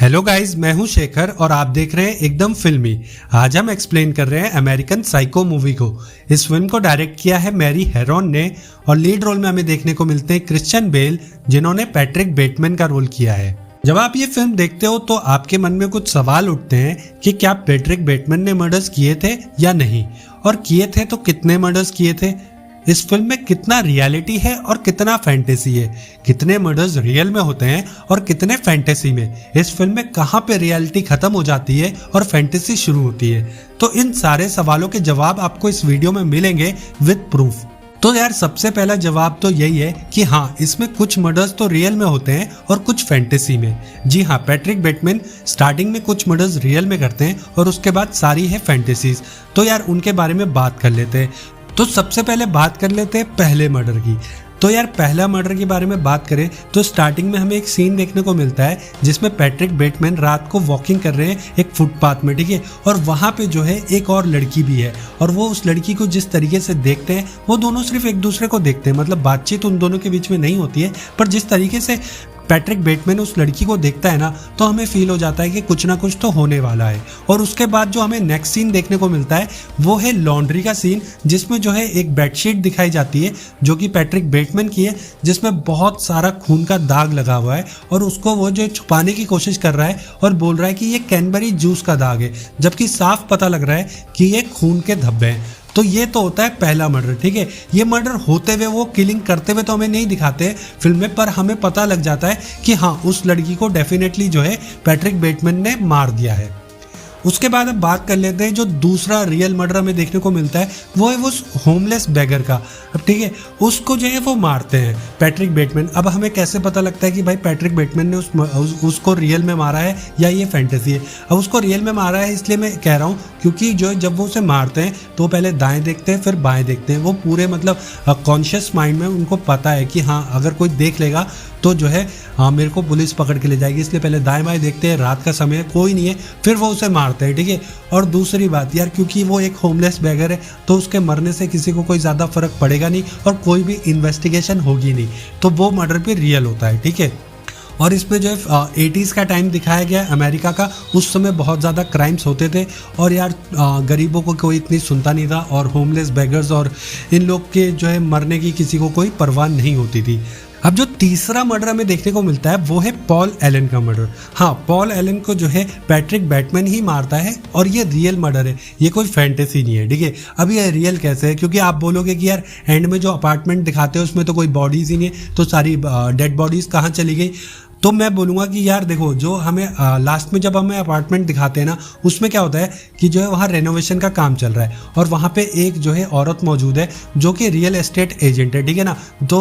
Hello guys, मैं हूं शेखर और आप देख रहे हैं एकदम फिल्मी। आज हम एक्सप्लेन कर रहे हैं अमेरिकन साइको मूवी को। इस फिल्म को डायरेक्ट किया है मैरी हेरोन ने और लीड रोल में हमें देखने को मिलते हैं क्रिश्चियन बेल, जिन्होंने पैट्रिक बेटमैन का रोल किया है। जब आप ये फिल्म देखते हो तो आपके मन में कुछ सवाल उठते हैं कि क्या पैट्रिक बेटमैन ने मर्डर्स किए थे या नहीं, और किए थे तो कितने मर्डर्स किए थे। इस फिल्म में कितना रियलिटी है और कितना फैंटेसी है, कितने मर्डर्स रियल में होते हैं और कितने फैंटेसी में। इस फिल्म में कहाँ पे रियलिटी खत्म हो जाती है और फैंटेसी शुरू होती है। तो इन सारे सवालों के जवाब आपको इस वीडियो में मिलेंगे विद प्रूफ। तो यार सबसे पहला जवाब तो यही है कि हाँ, इसमें कुछ मर्डर्स तो रियल में होते हैं और कुछ फैंटेसी में। जी हाँ, पैट्रिक बेटमैन स्टार्टिंग में कुछ मर्डर्स रियल में करते हैं और उसके बाद सारी है फैंटेसीज। तो यार उनके बारे में बात कर लेते हैं। तो सबसे पहले बात कर लेते हैं पहले मर्डर की। तो यार पहला मर्डर के बारे में बात करें तो स्टार्टिंग में हमें एक सीन देखने को मिलता है जिसमें पैट्रिक बेटमैन रात को वॉकिंग कर रहे हैं एक फुटपाथ में, ठीक है। और वहाँ पे जो है एक और लड़की भी है और वो उस लड़की को जिस तरीके से देखते हैं, वो दोनों सिर्फ एक दूसरे को देखते हैं, मतलब बातचीत उन दोनों के बीच में नहीं होती है, पर जिस तरीके से पैट्रिक बेटमैन उस लड़की को देखता है ना, तो हमें फील हो जाता है कि कुछ ना कुछ तो होने वाला है। और उसके बाद जो हमें नेक्स्ट सीन देखने को मिलता है वो है लॉन्ड्री का सीन, जिसमें जो है एक बेडशीट दिखाई जाती है जो कि पैट्रिक बेटमैन की है, जिसमें बहुत सारा खून का दाग लगा हुआ है और उसको वो जो छुपाने की कोशिश कर रहा है और बोल रहा है कि ये कैनबेरी जूस का दाग है, जबकि साफ पता लग रहा है कि ये खून के धब्बे हैं। तो ये तो होता है पहला मर्डर, ठीक है। ये मर्डर होते हुए, वो किलिंग करते हुए तो हमें नहीं दिखाते फिल्म में, पर हमें पता लग जाता है कि हाँ, उस लड़की को डेफिनेटली जो है पैट्रिक बेटमैन ने मार दिया है। उसके बाद अब बात कर लेते हैं जो दूसरा रियल मर्डर हमें देखने को मिलता है, वो है उस होमलेस बेगर का। अब ठीक है, उसको जो है वो मारते हैं पैट्रिक बेटमैन। अब हमें कैसे पता लगता है कि भाई पैट्रिक बेटमैन ने उसको रियल में मारा है या ये फैंटेसी है। अब उसको रियल में मारा है इसलिए मैं कह रहा हूँ क्योंकि जो जब वो उसे मारते हैं तो पहले दाएं देखते हैं फिर बाएं देखते हैं। वो पूरे मतलब कॉन्शियस माइंड में उनको पता है कि हाँ, अगर कोई देख लेगा तो जो है मेरे को पुलिस पकड़ के ले जाएगी, इसलिए पहले दाएं बाएं देखते हैं, रात का समय है, कोई नहीं है, फिर वो उसे मारते हैं, ठीक है। और दूसरी बात यार, क्योंकि वो एक होमलेस बेगर है तो उसके मरने से किसी को कोई ज़्यादा फर्क पड़ेगा नहीं और कोई भी इन्वेस्टिगेशन होगी नहीं, तो वो मर्डर भी रियल होता है, ठीक है। और इसमें जो है 80s का टाइम दिखाया गया अमेरिका का। उस समय बहुत ज़्यादा क्राइम्स होते थे और यार गरीबों को कोई इतनी सुनता नहीं था और होमलेस बेगर्स और इन लोग के जो है मरने की किसी को कोई परवाह नहीं होती थी। अब जो तीसरा मर्डर हमें देखने को मिलता है वो है पॉल एलन का मर्डर। हाँ, पॉल एलन को जो है पैट्रिक बेटमैन ही मारता है और ये रियल मर्डर है, ये कोई फैंटेसी नहीं है, ठीक है। अब ये रियल कैसे है, क्योंकि आप बोलोगे कि यार एंड में जो अपार्टमेंट दिखाते हैं उसमें तो कोई बॉडीज ही नहीं है, तो सारी डेड बॉडीज कहाँ चली गई। तो मैं बोलूँगा कि यार देखो, जो हमें लास्ट में जब हमें अपार्टमेंट दिखाते हैं ना, उसमें क्या होता है कि जो है वहाँ रेनोवेशन का काम चल रहा है और वहाँ पे एक जो है औरत मौजूद है जो कि रियल एस्टेट एजेंट है, ठीक है ना। तो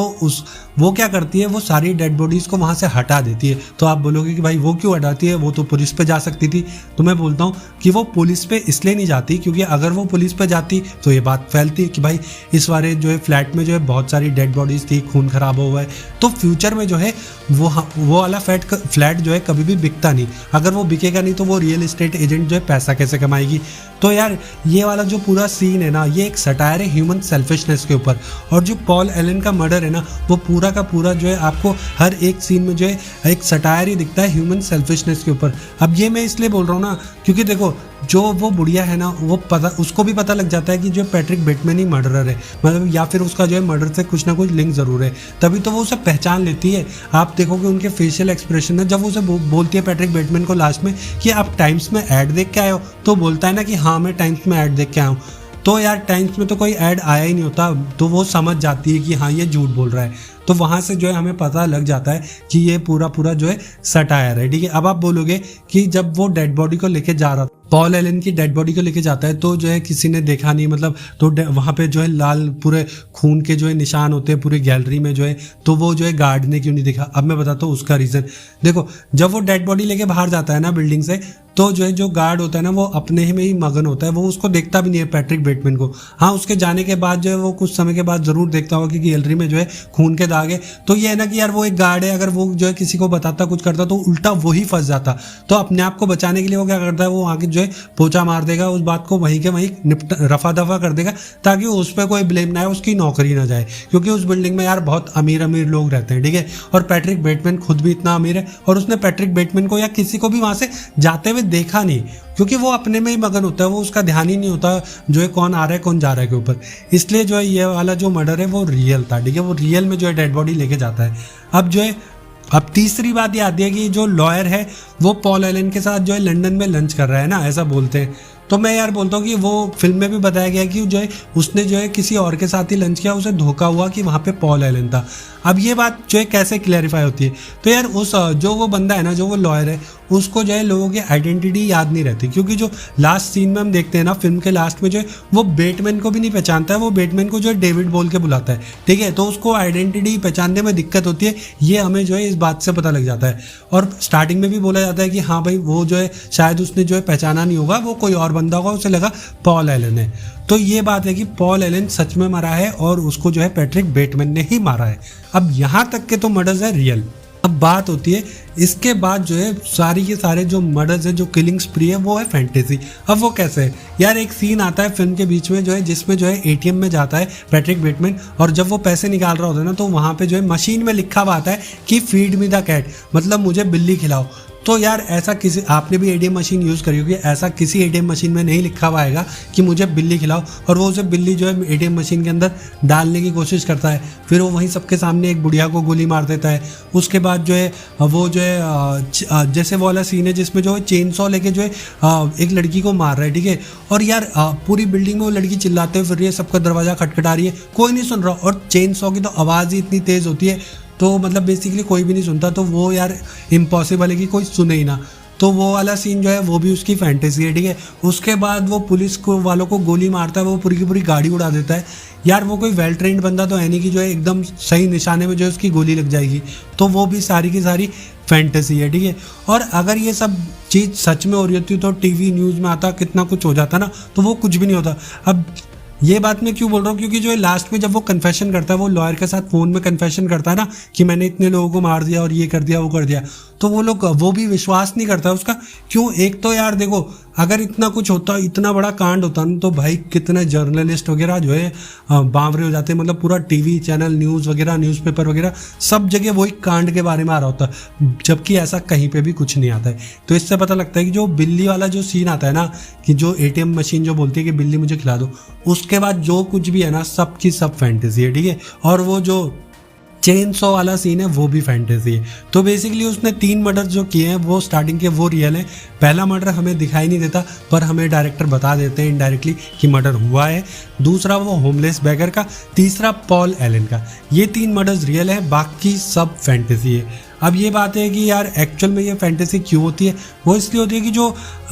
वो क्या करती है, वो सारी डेड बॉडीज़ को वहाँ से हटा देती है। तो आप बोलोगे कि भाई वो क्यों हटाती है, वो तो पुलिस पे जा सकती थी। तो मैं बोलता हूँ कि वो पुलिस पे इसलिए नहीं जाती क्योंकि अगर वो पुलिस पे जाती तो ये बात फैलती कि भाई इस बारे जो है फ्लैट में जो है बहुत सारी डेड बॉडीज़ थी, खून खराब हुआ है, तो फ्यूचर में जो है वो वाला फ्लैट जो है कभी भी बिकता नहीं। अगर वो बिकेगा नहीं तो वो रियल एस्टेट एजेंट जो है पैसा कैसे कमाएगी। तो यार ये वाला जो पूरा सीन है ना, ये एक सटायर है ह्यूमन सेल्फिशनेस के ऊपर। और जो पॉल एलन का मर्डर है ना, वो पूरा का पूरा जो है आपको हर एक सीन में जो है एक सटायर ही दिखता है ह्यूमन सेल्फिशनेस के ऊपर। अब ये मैं इसलिए बोल रहा हूँ ना क्योंकि देखो, जो वो बुढ़िया है ना, वो उसको भी पता लग जाता है कि जो पैट्रिक बेटमैन ही मर्डरर है, मतलब या फिर उसका जो है मर्डर से कुछ ना कुछ लिंक जरूर है, तभी तो वो उसे पहचान लेती है। आप देखोगे उनके फेशियल एक्सप्रेशन में, जब वो उसे बोलती है पैट्रिक बेटमैन को लास्ट में कि आप टाइम्स में ऐड देख के आए हो, तो बोलता है ना कि हाँ, मैं टाइम्स में ऐड देख के आया हूँ। तो यार टाइम्स में तो कोई ऐड आया ही नहीं होता, तो वो समझ जाती है कि हाँ, ये झूठ बोल रहा है। तो वहाँ से जो है हमें पता लग जाता है कि ये पूरा जो है सटायर है, ठीक है। अब आप बोलोगे कि जब वो डेड बॉडी को लेके जा रहा था, पॉल एलन की डेड बॉडी को लेके जाता है, तो जो है किसी ने देखा नहीं, मतलब तो वहाँ पे जो है लाल पूरे खून के जो है निशान होते हैं पूरी गैलरी में जो है, तो वो जो है गार्ड ने क्यों नहीं देखा। अब मैं बताता हूँ उसका रीज़न। देखो, जब वो डेड बॉडी लेके बाहर जाता है ना बिल्डिंग से, तो जो है जो गार्ड होता है ना वो अपने ही में ही मगन होता है, वो उसको देखता भी नहीं है पैट्रिक बेटमैन को। हाँ, उसके जाने के बाद जो है वो कुछ समय के बाद जरूर देखता होगा कि गैलरी में जो है खून के दाग है। तो ये है ना कि यार वो एक गार्ड है, अगर वो जो है किसी को बताता कुछ करता तो उल्टा वही फंस जाता। तो अपने आप को बचाने के लिए वो क्या करता है, वो आगे जो है पोछा मार देगा, उस बात को वहीं के वहीं रफा दफा कर देगा ताकि उस पर कोई ब्लेम ना आए, उसकी नौकरी ना जाए। क्योंकि उस बिल्डिंग में यार बहुत अमीर अमीर लोग रहते हैं, ठीक है। और पैट्रिक बेटमैन खुद भी इतना अमीर है और उसने पैट्रिक बेटमैन को या किसी को भी वहां से जाते हुए देखा नहीं, क्योंकि वो अपने में ही मगन होता है, वो उसका ध्यान ही नहीं होता जो है कौन आ रहा है कौन जा रहा है के ऊपर। इसलिए जो है ये वाला जो मर्डर है वो रियल था, ठीक है। वो रियल में जो है डेड बॉडी लेके जाता है। अब तीसरी बात ये आती है कि जो लॉयर है वो पॉल एलन के साथ जो है लंदन में लंच कर रहा है ना, ऐसा बोलते हैं। तो मैं यार बोलता हूँ कि वो फिल्म में भी बताया गया कि जो है उसने जो है किसी और के साथ ही लंच किया, उसे धोखा हुआ कि वहाँ पे पॉल एलन था। अब ये बात जो है कैसे क्लैरिफाई होती है, तो यार उस जो वो बंदा है ना, जो वो लॉयर है, उसको जो है लोगों की आइडेंटिटी याद नहीं रहती। क्योंकि जो लास्ट सीन में हम देखते हैं ना फिल्म के लास्ट में, जो है वो बैटमैन को भी नहीं पहचानता है, वो बैटमैन को जो है डेविड बोल के बुलाता है, ठीक है। तो उसको आइडेंटिटी पहचानने में दिक्कत होती है, ये हमें जो है इस बात से पता लग जाता है। और स्टार्टिंग में भी बोला जाता है कि हाँ भाई वो जो है शायद उसने जो है पहचाना नहीं होगा, वो कोई और बंदा होगा, उसे लगा पॉल एलन है। तो ये बात है कि पॉल एलन सच में मरा है और उसको जो है पैट्रिक बेटमैन ने ही मारा है। अब यहाँ तक के तो मर्डर्स है रियल। अब बात होती है इसके बाद जो है सारी के सारे जो मर्डर्स है, जो किलिंग स्प्री है, वो है फैंटेसी। अब वो कैसे है यार, एक सीन आता है फिल्म के बीच में जो है जिसमें जो है एटीएम में जाता है पैट्रिक बेटमैन, और जब वो पैसे निकाल रहा होता है ना तो वहाँ पे जो है मशीन में लिखा हुआ आता है कि फीड मी द कैट, मतलब मुझे बिल्ली खिलाओ। तो यार ऐसा किसी, आपने भी एटीएम मशीन यूज़ करी होगी, ऐसा किसी एटीएम मशीन में नहीं लिखा हुआ आएगा कि मुझे बिल्ली खिलाओ, और वो उसे बिल्ली जो है एटीएम मशीन के अंदर डालने की कोशिश करता है। फिर वो वहीं सबके सामने एक बुढ़िया को गोली मार देता है। उसके बाद जो है वो जो है जैसे वो वाला सीन है जिसमें जो है चेन सॉ लेके जो है एक लड़की को मार रहा है, ठीक है। और यार पूरी बिल्डिंग में वो लड़की चिल्लाते हुए फिर रही है, सबका दरवाजा खटखटा रही है, कोई नहीं सुन रहा, और चेन सॉ की तो आवाज़ ही इतनी तेज़ होती है, तो मतलब बेसिकली कोई भी नहीं सुनता। तो वो यार इम्पॉसिबल है कि कोई सुने ही ना। तो वो वाला सीन जो है वो भी उसकी फैंटेसी है, ठीक है। उसके बाद वो पुलिस को वालों को गोली मारता है, वो पूरी की पूरी गाड़ी उड़ा देता है। यार वो कोई वेल ट्रेंड बंदा तो है नहीं कि जो है एकदम सही निशाने में जो है उसकी गोली लग जाएगी। तो वो भी सारी की सारी फैंटेसी है, ठीक है। और अगर ये सब चीज़ सच में हो रही होती तो टीवी न्यूज़ में आता, कितना कुछ हो जाता ना, तो वो कुछ भी नहीं होता। अब ये बात मैं क्यों बोल रहा हूँ, क्योंकि जो है लास्ट में जब वो कन्फेशन करता है, वो लॉयर के साथ फ़ोन में कन्फेशन करता है ना कि मैंने इतने लोगों को मार दिया और ये कर दिया वो कर दिया, तो वो लोग वो भी विश्वास नहीं करता उसका। क्यों? एक तो यार देखो, अगर इतना कुछ होता, इतना बड़ा कांड होता ना, तो भाई कितने जर्नलिस्ट वगैरह जो है बावरे हो जाते, मतलब पूरा टीवी चैनल, न्यूज़ वगैरह, न्यूज़पेपर वगैरह सब जगह वही कांड के बारे में आ रहा होता, जबकि ऐसा कहीं पे भी कुछ नहीं आता है। तो इससे पता लगता है कि जो बिल्ली वाला जो सीन आता है ना, कि जो एटीएम मशीन जो बोलती है कि बिल्ली मुझे खिला दो, उसके बाद जो कुछ भी है ना सब की सब फैंटेसी है, ठीक है। और वो जो चेन सॉ वाला सीन है वो भी फैंटेसी है। तो बेसिकली उसने 3 मर्डर जो किए हैं वो स्टार्टिंग के वो रियल है। पहला मर्डर हमें दिखाई नहीं देता, पर हमें डायरेक्टर बता देते हैं इनडायरेक्टली कि मर्डर हुआ है। दूसरा वो होमलेस बैगर का, तीसरा पॉल एलन का। ये 3 मर्डर्स रियल है, बाकी सब फैंटेसी है। अब ये बात है कि यार एक्चुअल में ये फैंटेसी क्यों होती है, वो इसलिए होती है कि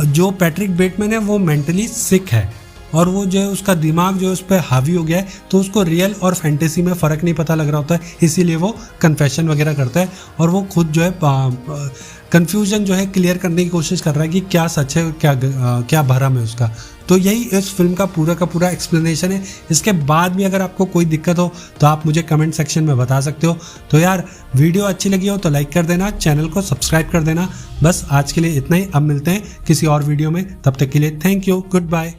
जो पैट्रिक बेटमैन है वो मेंटली सिक है, और वो जो है उसका दिमाग जो है उस पर हावी हो गया है, तो उसको रियल और फैंटेसी में फ़र्क नहीं पता लग रहा होता है, इसीलिए वो कन्फेशन वगैरह करता है, और वो खुद जो है कन्फ्यूजन जो है क्लियर करने की कोशिश कर रहा है कि क्या सच है क्या भरम है उसका। तो यही इस फिल्म का पूरा एक्सप्लेनेशन है। इसके बाद भी अगर आपको कोई दिक्कत हो तो आप मुझे कमेंट सेक्शन में बता सकते हो। तो यार वीडियो अच्छी लगी हो तो लाइक कर देना, चैनल को सब्सक्राइब कर देना। बस आज के लिए इतना ही, अब मिलते हैं किसी और वीडियो में, तब तक के लिए थैंक यू, गुड बाय।